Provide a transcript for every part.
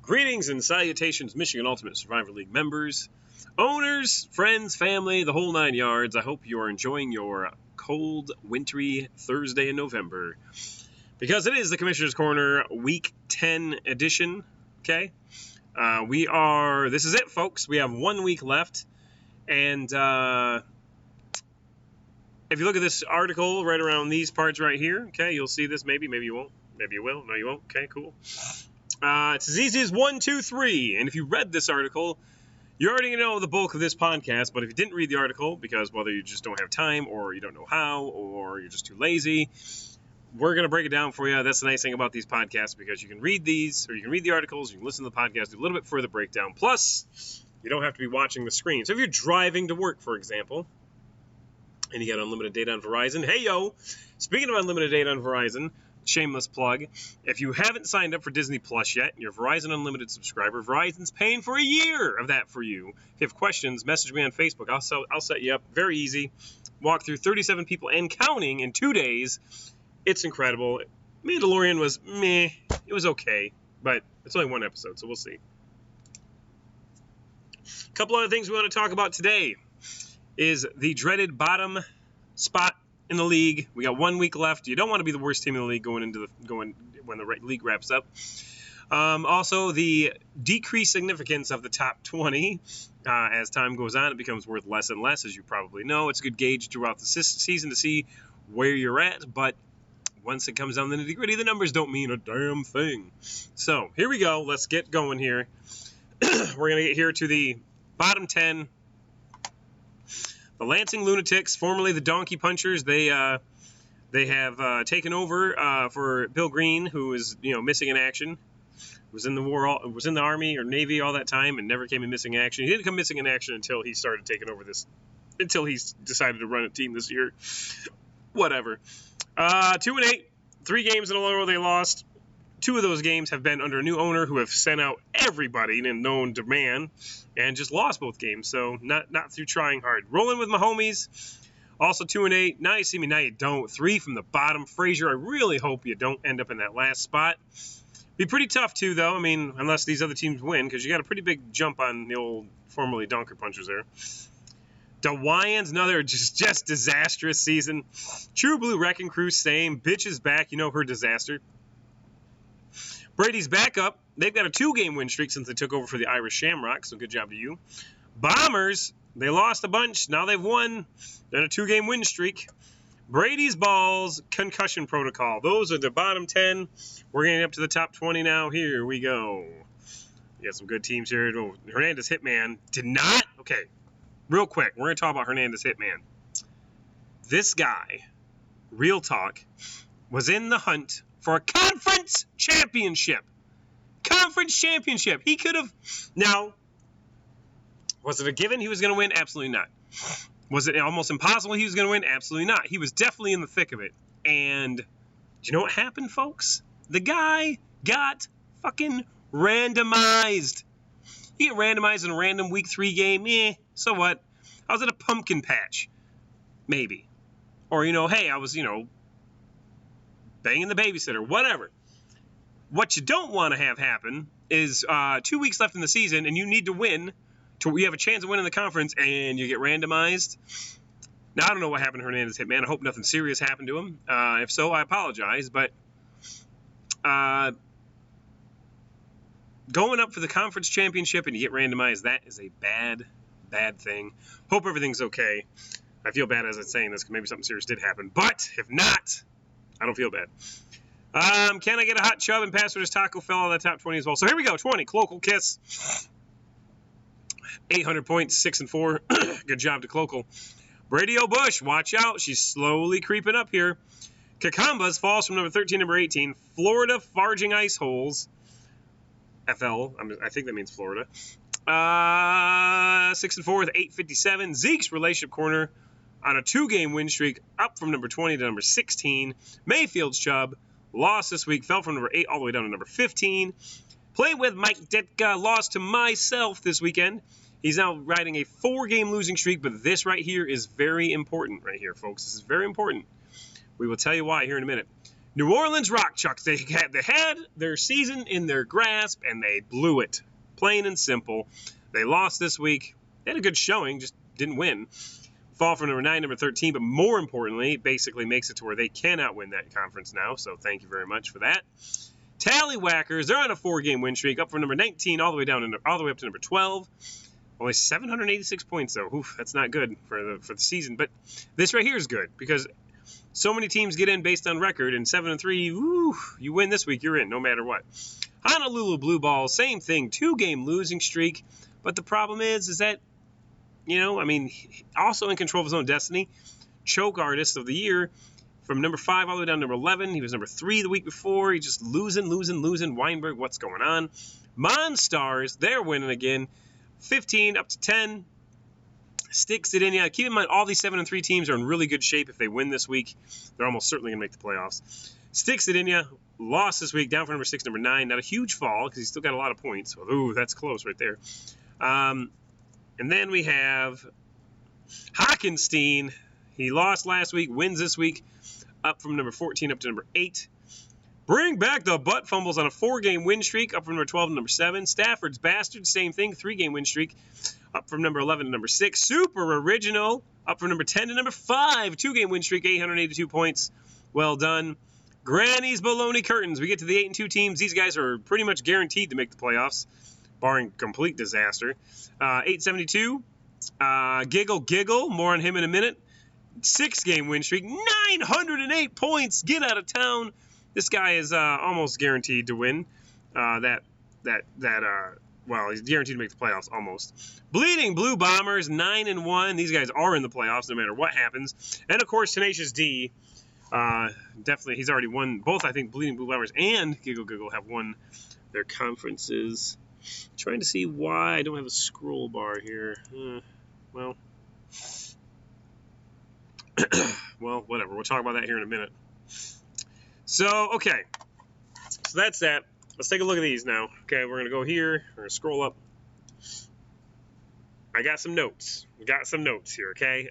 Greetings and salutations, Michigan Ultimate Survivor League members, owners, friends, family, the whole nine yards. I hope you are enjoying your cold, wintry Thursday in November, because it is the Commissioner's Corner Week 10 edition, okay? This is it, folks. We have 1 week left, and if you look at this article right around these parts right here, okay, you'll see this maybe you won't. Maybe you will. No, you won't. Okay, cool. It's as easy as 1, 2, 3. And if you read this article, you already know the bulk of this podcast. But if you didn't read the article, because whether you just don't have time or you don't know how or you're just too lazy, we're going to break it down for you. That's the nice thing about these podcasts, because you can read these, or you can read the articles, you can listen to the podcast, do a little bit further breakdown. Plus, you don't have to be watching the screen. So if you're driving to work, for example, and you got unlimited data on Verizon, hey, yo, speaking of unlimited data on Verizon, shameless plug, if you haven't signed up for Disney Plus yet, and you're a Verizon Unlimited subscriber, Verizon's paying for a year of that for you. If you have questions, message me on Facebook. I'll set you up. Very easy. Walk through 37 people and counting in 2 days. It's incredible. Mandalorian was meh. It was okay, but it's only one episode, so we'll see. A couple other things we want to talk about today is the dreaded bottom spot in the league. We got 1 week left. You don't want to be the worst team in the league going when the league wraps up. Also, the decreased significance of the top 20 as time goes on. It becomes worth less and less, as you probably know. It's a good gauge throughout the season to see where you're at, but once it comes down to the nitty-gritty, the numbers don't mean a damn thing. So here we go. Let's get going here. We're going to get here to the bottom 10. The Lansing Lunatics, formerly the Donkey Punchers, they have taken over for Bill Green, who is missing in action. Was in the Army or Navy all that time, and never came in missing action. He didn't come missing in action until he started taking over until he decided to run a team this year. Whatever. 2-8, 3 games in a row they lost. 2 of those games have been under a new owner who have sent out everybody in known demand and just lost both games. So not through trying hard. Rolling with my homies. Also 2-8. Now you see me, now you don't. 3 from the bottom. Frazier, I really hope you don't end up in that last spot. Be pretty tough too, though. I mean, unless these other teams win, because you got a pretty big jump on the old formerly Donker Punchers there. The Wyans, another just disastrous season. True Blue Wrecking Crew, same. Bitch is back. You know her disaster. Brady's back up. They've got a 2-game win streak since they took over for the Irish Shamrock, so good job to you. Bombers, they lost a bunch. Now they've won. They're in a 2-game win streak. Brady's Balls, concussion protocol. Those are the bottom 10. We're getting up to the top 20 now. Here we go. We got some good teams here. Oh, Hernandez Hitman did not. Okay, real quick, we're going to talk about Hernandez Hitman. This guy, real talk, was in the hunt for a conference championship. Conference championship. He could have. Now, was it a given he was going to win? Absolutely not. Was it almost impossible he was going to win? Absolutely not. He was definitely in the thick of it. And do you know what happened, folks? The guy got fucking randomized. He got randomized in a random week 3 game. So what? I was at a pumpkin patch. Maybe. Or, hey, I was, banging the babysitter, whatever. What you don't want to have happen is 2 weeks left in the season, and you need to win. You have a chance of winning the conference, and you get randomized. Now, I don't know what happened to Hernandez Hitman. I hope nothing serious happened to him. If so, I apologize. But going up for the conference championship and you get randomized, that is a bad, bad thing. Hope everything's okay. I feel bad as I'm saying this because maybe something serious did happen. But if not, I don't feel bad. Can I get a hot chub and password is Taco fell out of the top 20 as well? So here we go. 20. Cloacal Kiss. 800 points, 6-4. Good job to Cloacal. Brady O'Bush, watch out. She's slowly creeping up here. Kakambas falls from number 13 to number 18. Florida Farging Ice Holes. FL. I think that means Florida. 6-4 with 857. Zeke's Relationship Corner on a 2-game win streak, up from number 20 to number 16. Mayfield's Chubb lost this week, fell from number 8 all the way down to number 15. Play with Mike Ditka lost to myself this weekend. He's now riding a 4-game losing streak, but this right here is very important right here, folks. This is very important. We will tell you why here in a minute. New Orleans Rock Chucks, they had their season in their grasp, and they blew it. Plain and simple. They lost this week. They had a good showing, just didn't win. Fall from number 9, number 13, but more importantly, basically makes it to where they cannot win that conference now, so thank you very much for that. Tallywhackers, they're on a 4-game win streak, up from number 19 all the way up to number 12. Only 786 points, though. Oof, that's not good for the season, but this right here is good because so many teams get in based on record, and 7-3, woo, you win this week, you're in, no matter what. Honolulu Blue Balls, same thing, 2-game losing streak, but the problem is that, also in control of his own destiny. Choke Artist of the Year from number 5 all the way down to number 11. He was number 3 the week before. He's just losing. Weinberg, what's going on? Monstars, they're winning again, 15 up to 10. Sticks it in. Yeah, keep in mind, all these 7-3 teams are in really good shape. If they win this week, they're almost certainly going to make the playoffs. Sticks it in ya. Lost this week, down from number 6, number 9. Not a huge fall because he's still got a lot of points. Ooh, that's close right there. And then we have Hockenstein. He lost last week, wins this week, up from number 14 up to number 8. Bring back the butt fumbles on a 4-game win streak, up from number 12 to number 7. Stafford's Bastards, same thing, 3-game win streak, up from number 11 to number 6. Super Original, up from number 10 to number 5. 2-game win streak, 882 points. Well done. Granny's Baloney Curtains. We get to the 8-2 teams. These guys are pretty much guaranteed to make the playoffs, barring complete disaster. 872. Giggle. More on him in a minute. 6-game win streak. 908 points. Get out of town. This guy is almost guaranteed to win. Well, he's guaranteed to make the playoffs almost. Bleeding Blue Bombers, 9-1. These guys are in the playoffs no matter what happens. And, of course, Tenacious D. Definitely, he's already won. Both, I think, Bleeding Blue Bombers and Giggle have won their conferences. Trying to see why I don't have a scroll bar here. Well, whatever. We'll talk about that here in a minute. So, okay. So that's that. Let's take a look at these now. Okay, we're going to go here. We're going to scroll up. I got some notes. We got some notes here, okay?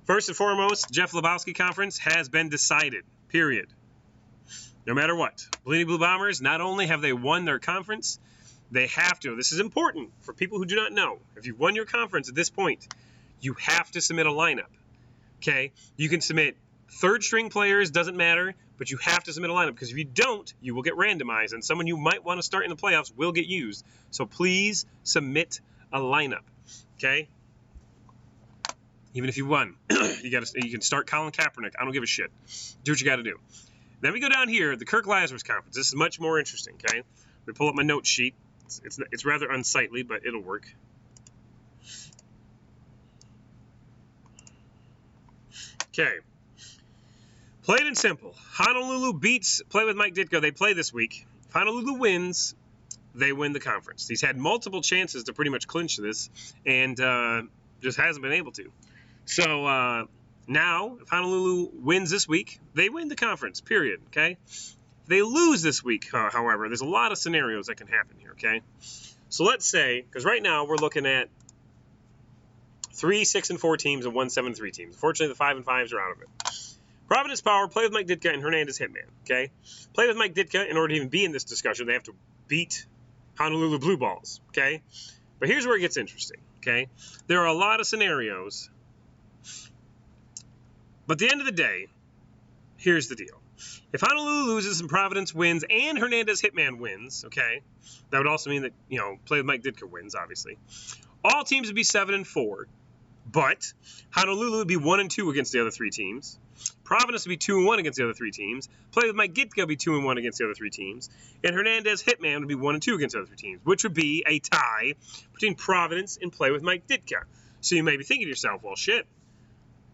First and foremost, Jeff Lebowski Conference has been decided, period. No matter what. Bleeding Blue Bombers, not only have they won their conference, they have to. This is important for people who do not know. If you've won your conference at this point, you have to submit a lineup. Okay? You can submit third-string players, doesn't matter, but you have to submit a lineup because if you don't, you will get randomized, and someone you might want to start in the playoffs will get used. So please submit a lineup. Okay? Even if you won, you can start Colin Kaepernick. I don't give a shit. Do what you got to do. Then we go down here, the Kirk Lazarus Conference. This is much more interesting, okay? We pull up my note sheet. It's rather unsightly, but it'll work. Okay. Plain and simple. Honolulu beats Play with Mike Ditka. They play this week. If Honolulu wins, they win the conference. He's had multiple chances to pretty much clinch this, and just hasn't been able to. So now, if Honolulu wins this week, they win the conference, period, okay? If they lose this week, however, there's a lot of scenarios that can happen here, okay? So let's say, because right now we're looking at 3 6-4 teams and 1 7-3 teams. Unfortunately, the 5 and 5s are out of it. Providence Power, Play with Mike Ditka, and Hernandez Hitman, okay? Play with Mike Ditka, in order to even be in this discussion, they have to beat Honolulu Blue Balls, okay? But here's where it gets interesting, okay? There are a lot of scenarios, but at the end of the day, here's the deal. If Honolulu loses and Providence wins and Hernandez Hitman wins, okay, that would also mean that, Play with Mike Ditka wins, obviously. All teams would be 7-4, but Honolulu would be 1-2 against the other 3 teams. Providence would be 2-1 against the other 3 teams. Play with Mike Ditka would be 2-1 against the other 3 teams. And Hernandez Hitman would be 1-2 against the other 3 teams, which would be a tie between Providence and Play with Mike Ditka. So you may be thinking to yourself, well, shit,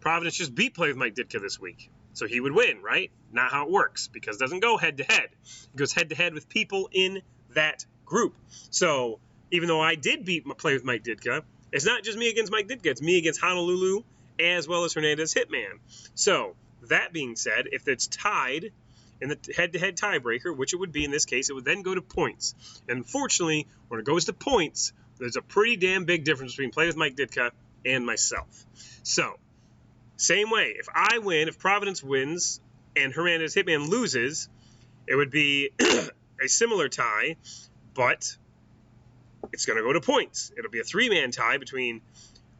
Providence just beat Play with Mike Ditka this week. So he would win, right? Not how it works, because it doesn't go head-to-head. It goes head-to-head with people in that group. So even though I did beat Play with Mike Ditka, it's not just me against Mike Ditka. It's me against Honolulu as well as Hernandez Hitman. So that being said, if it's tied in the head-to-head tiebreaker, which it would be in this case, it would then go to points. And unfortunately, when it goes to points, there's a pretty damn big difference between Play with Mike Ditka and myself. So, same way, if I win, if Providence wins, and Hernandez Hitman loses, it would be a similar tie, but it's going to go to points. It'll be a 3-man tie between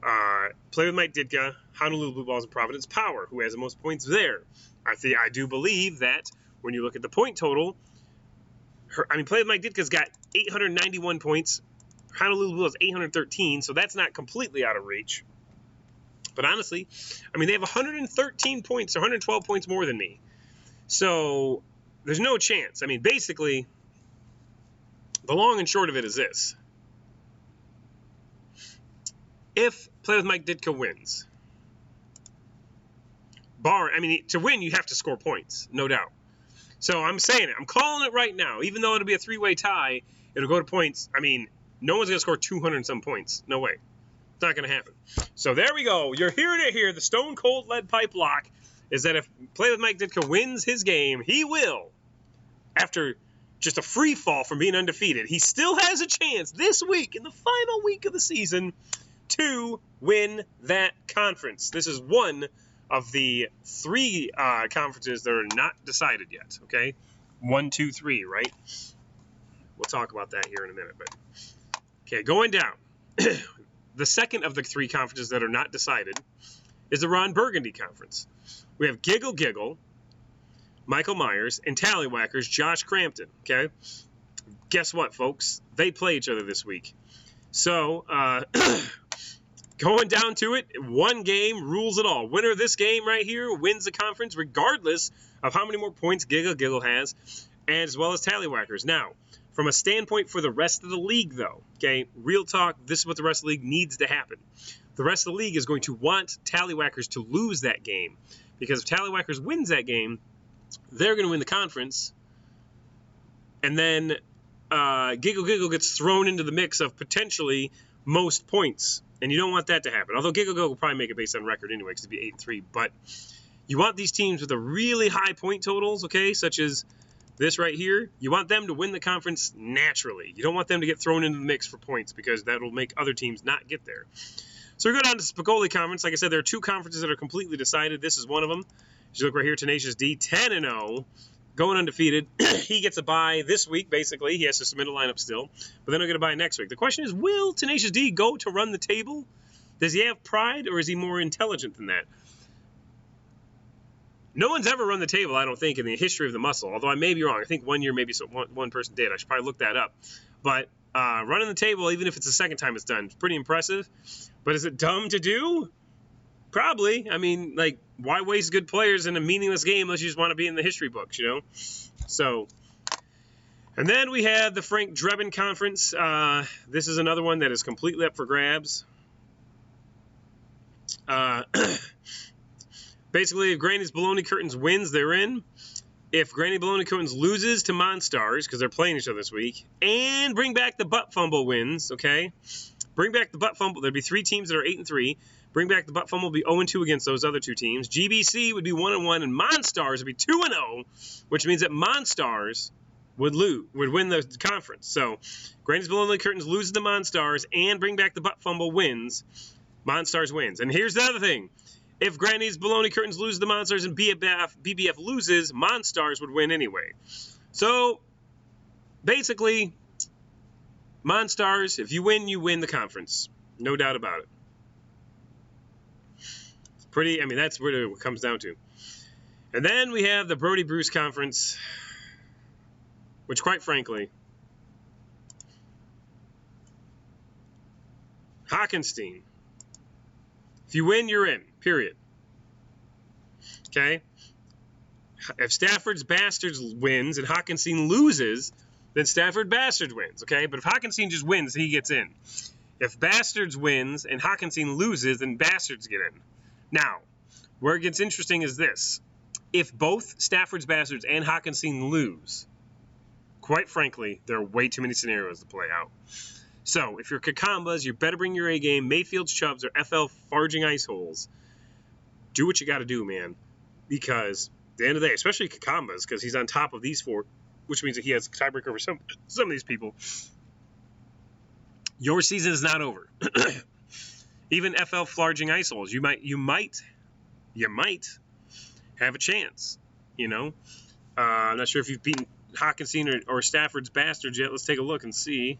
Play with Mike Ditka, Honolulu Blue Balls, and Providence Power, who has the most points there. I do believe that when you look at the point total, Play with Mike Ditka's got 891 points. Honolulu Blue Balls 813, so that's not completely out of reach. But honestly, they have 113 points, or 112 points more than me. So there's no chance. Basically, the long and short of it is this. If Play with Mike Ditka wins, to win, you have to score points, no doubt. So I'm saying it. I'm calling it right now. Even though it'll be a 3-way tie, it'll go to points. No one's going to score 200 and some points. No way. It's not going to happen. So there we go. You're hearing it here. The Stone Cold Lead Pipe lock is that if Play with Mike Ditka wins his game, he will, after just a free fall from being undefeated, he still has a chance this week, in the final week of the season, to win that conference. This is one of the 3 conferences that are not decided yet, okay? 1, 2, 3, right? We'll talk about that here in a minute. But okay, going down. The second of the 3 conferences that are not decided is the Ron Burgundy Conference. We have Giggle Giggle, Michael Myers, and Tallywhackers, Josh Crampton, okay? Guess what, folks? They play each other this week. So, going down to it, one game rules it all. Winner of this game right here wins the conference, regardless of how many more points Giggle Giggle has, and as well as Tallywhackers. Now, from a standpoint for the rest of the league, though, okay, real talk, this is what the rest of the league needs to happen. The rest of the league is going to want Tallywhackers to lose that game, because if Tallywhackers wins that game, they're going to win the conference, and then Giggle Giggle gets thrown into the mix of potentially most points, and you don't want that to happen. Although Giggle Giggle will probably make it based on record anyway, because it'd be 8-3, but you want these teams with a really high point totals, okay, such as this right here. You want them to win the conference naturally. You don't want them to get thrown into the mix for points, because that'll make other teams not get there. So we go down to Spicoli Conference. Like I said, there are 2 conferences that are completely decided. This is one of them. As you look right here, Tenacious D, 10-0, going undefeated. He gets a bye this week, basically. He has to submit a lineup still, but then he'll get a bye next week. The question is, will Tenacious D go to run the table? Does he have pride, or is he more intelligent than that? No one's ever run the table, I don't think, in the history of the MUSL, although I may be wrong. I think one year maybe one person did. I should probably look that up. But running the table, even if it's the second time it's done, it's pretty impressive. But is it dumb to do? Probably. Why waste good players in a meaningless game unless you just want to be in the history books, you know? So, and then we have the Frank Drebin Conference. This is another one that is completely up for grabs. Basically, if Granny's Baloney Curtains wins, they're in. If Granny Baloney Curtains loses to Monstars, because they're playing each other this week, and Bring Back the Butt Fumble wins, okay? Bring Back the Butt Fumble, there'd be 3 teams that are 8-3. Bring Back the Butt Fumble would be 0-2 against those other 2 teams. GBC would be 1-1, and Monstars would be 2-0, which means that Monstars would win the conference. So, Granny's Baloney Curtains loses to Monstars, and Bring Back the Butt Fumble wins. Monstars wins. And here's the other thing. If Granny's Baloney Curtains loses to Monstars and BBF loses, Monstars would win anyway. So, basically, Monstars, if you win the conference. No doubt about it. It's pretty, that's what it comes down to. And then we have the Brody Bruce Conference, which, quite frankly, Hockenstein. If you win, you're in. Period. Okay? If Stafford's Bastards wins and Hockenstein loses, then Stafford Bastards wins. Okay? But if Hockenstein just wins, he gets in. If Bastards wins and Hockenstein loses, then Bastards get in. Now, where it gets interesting is this. If both Stafford's Bastards and Hockenstein lose, quite frankly, there are way too many scenarios to play out. So, if you're Kakambas, you better bring your A game. Mayfield's Chubs or FL Farging Ice Holes. Do what you got to do, man. Because at the end of the day, especially Kakambas, because he's on top of these 4, which means that he has a tiebreaker over some of these people. Your season is not over. Even FL Farging Ice Holes, you might have a chance You know, I'm not sure if you've beaten Hockenstein or Stafford's Bastards yet. Let's take a look and see.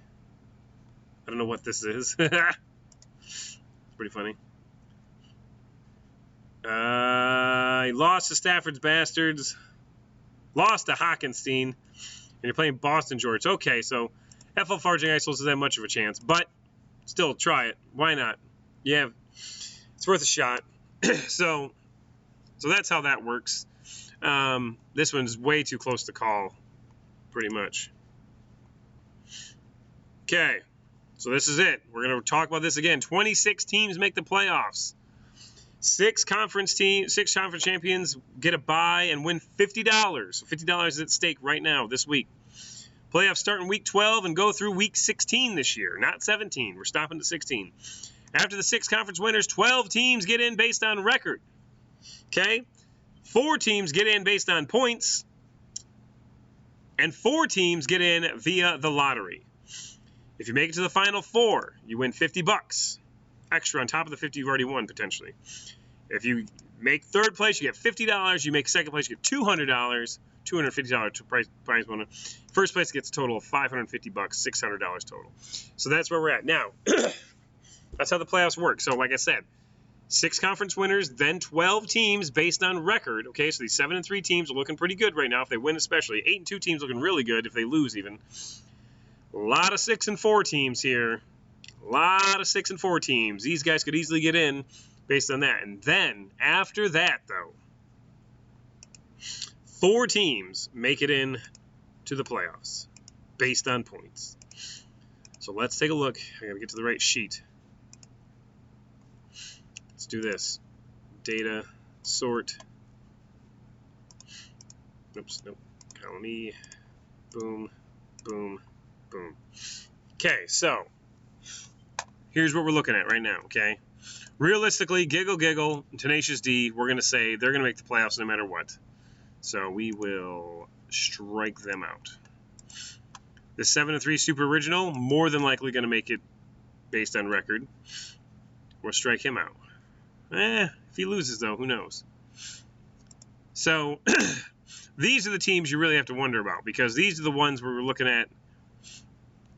I don't know what this is. It's pretty funny. He lost to Stafford's Bastards, lost to Hockenstein, and you're playing Boston George. Okay, so FL Farging Isols isn't that much of a chance, but still try it. Why not? Yeah, it's worth a shot. So that's how that works. This one's way too close to call, pretty much. Okay, so this is it. We're going to talk about this again. 26 teams make the playoffs. 6 conference champions get a bye and win $50. So $50 is at stake right now, this week. Playoffs start in week 12 and go through week 16 this year, not 17. We're stopping to 16. After the 6 conference winners, 12 teams get in based on record. Okay? 4 teams get in based on points, and 4 teams get in via the lottery. If you make it to the final 4, you win $50 extra on top of the 50 you've already won, potentially. If you make 3rd place, you get $50. You make 2nd place, you get $200, $250 prize bonus. 1st place gets a total of $550, $600 total. So that's where we're at. Now, that's how the playoffs work. So like I said, 6 conference winners, then 12 teams based on record. Okay, so these 7-3 teams are looking pretty good right now if they win especially. 8-2 teams looking really good if they lose even. A lot of 6-4 teams here. A lot of 6-4 teams. These guys could easily get in based on that. And then, after that, though, 4 teams make it in to the playoffs based on points. So let's take a look. I gotta get to the right sheet. Let's do this. Data, sort. Oops, nope. Column E. Boom, boom, boom. Okay, so here's what we're looking at right now, okay? Realistically, Giggle Giggle, and Tenacious D, we're going to say they're going to make the playoffs no matter what. So we will strike them out. The 7-3 Super Original, more than likely going to make it based on record. We'll strike him out. If he loses, though, who knows? So these are the teams you really have to wonder about, because these are the ones where we're looking at,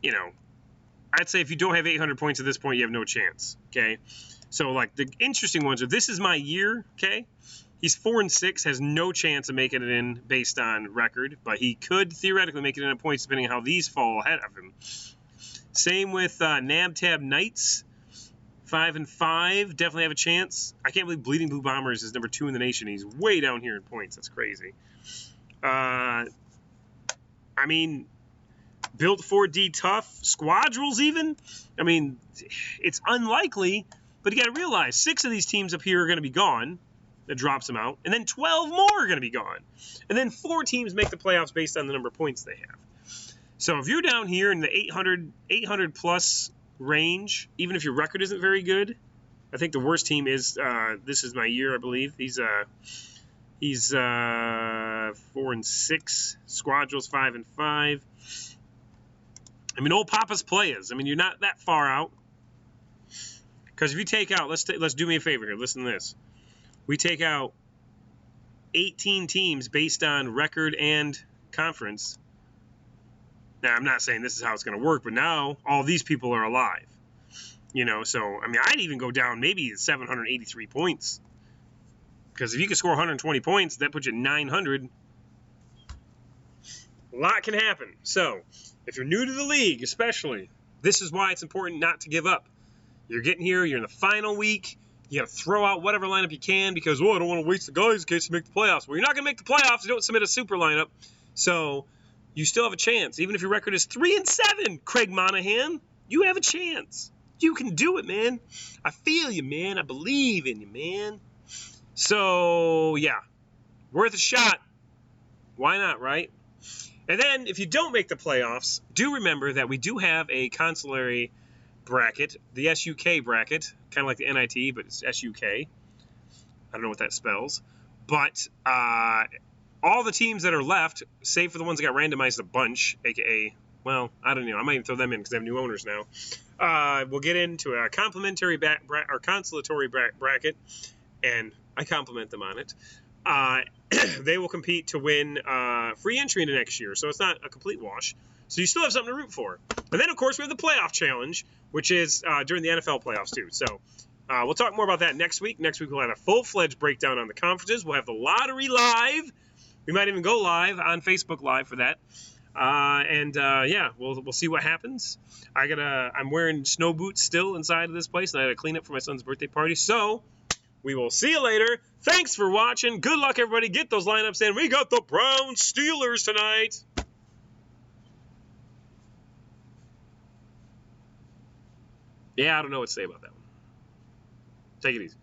you know, I'd say if you don't have 800 points at this point, you have no chance, okay? So, like, the interesting ones are, this is my year, okay? He's 4-6, has no chance of making it in based on record, but he could theoretically make it in at points depending on how these fall ahead of him. Same with Nabtab Knights, 5-5, definitely have a chance. I can't believe Bleeding Blue Bombers is number 2 in the nation. He's way down here in points. That's crazy. I mean, Built 4D Tough, Squadrels even. I mean, it's unlikely, but you got to realize 6 of these teams up here are going to be gone. That drops them out. And then 12 more are going to be gone. And then 4 teams make the playoffs based on the number of points they have. So if you're down here in the 800 plus range, even if your record isn't very good, I think the worst team is, this is my year, I believe. He's 4-6, Squadrels 5-5. I mean, old Papa's Players. I mean, you're not that far out. Because if you take out, let's do me a favor here. Listen to this. We take out 18 teams based on record and conference. Now, I'm not saying this is how it's going to work, but now all these people are alive. You know, so, I mean, I'd even go down maybe 783 points. Because if you can score 120 points, that puts you at 900. A lot can happen. So, if you're new to the league, especially, this is why it's important not to give up. You're getting here, you're in the final week, you got to throw out whatever lineup you can because, I don't want to waste the guys in case you make the playoffs. Well, you're not going to make the playoffs if you don't submit a super lineup. So, you still have a chance. Even if your record is 3-7, Craig Monahan, you have a chance. You can do it, man. I feel you, man. I believe in you, man. So, yeah, worth a shot. Why not, right? And then, if you don't make the playoffs, do remember that we do have a consolatory bracket, the SUK bracket, kind of like the NIT, but it's SUK. I don't know what that spells. But all the teams that are left, save for the ones that got randomized a bunch, a.k.a., well, I don't know. I might even throw them in because they have new owners now. We'll get into a complimentary or consolatory bracket, and I compliment them on it. they will compete to win free entry into next year. So it's not a complete wash. So you still have something to root for. And then, of course, we have the playoff challenge, which is during the NFL playoffs, too. So we'll talk more about that next week. Next week, we'll have a full-fledged breakdown on the conferences. We'll have the lottery live. We might even go live on Facebook Live for that. Yeah, we'll see what happens. I'm wearing snow boots still inside of this place, and I had to clean up for my son's birthday party. So we will see you later. Thanks for watching. Good luck, everybody. Get those lineups in. We got the Browns Steelers tonight. Yeah, I don't know what to say about that one. Take it easy.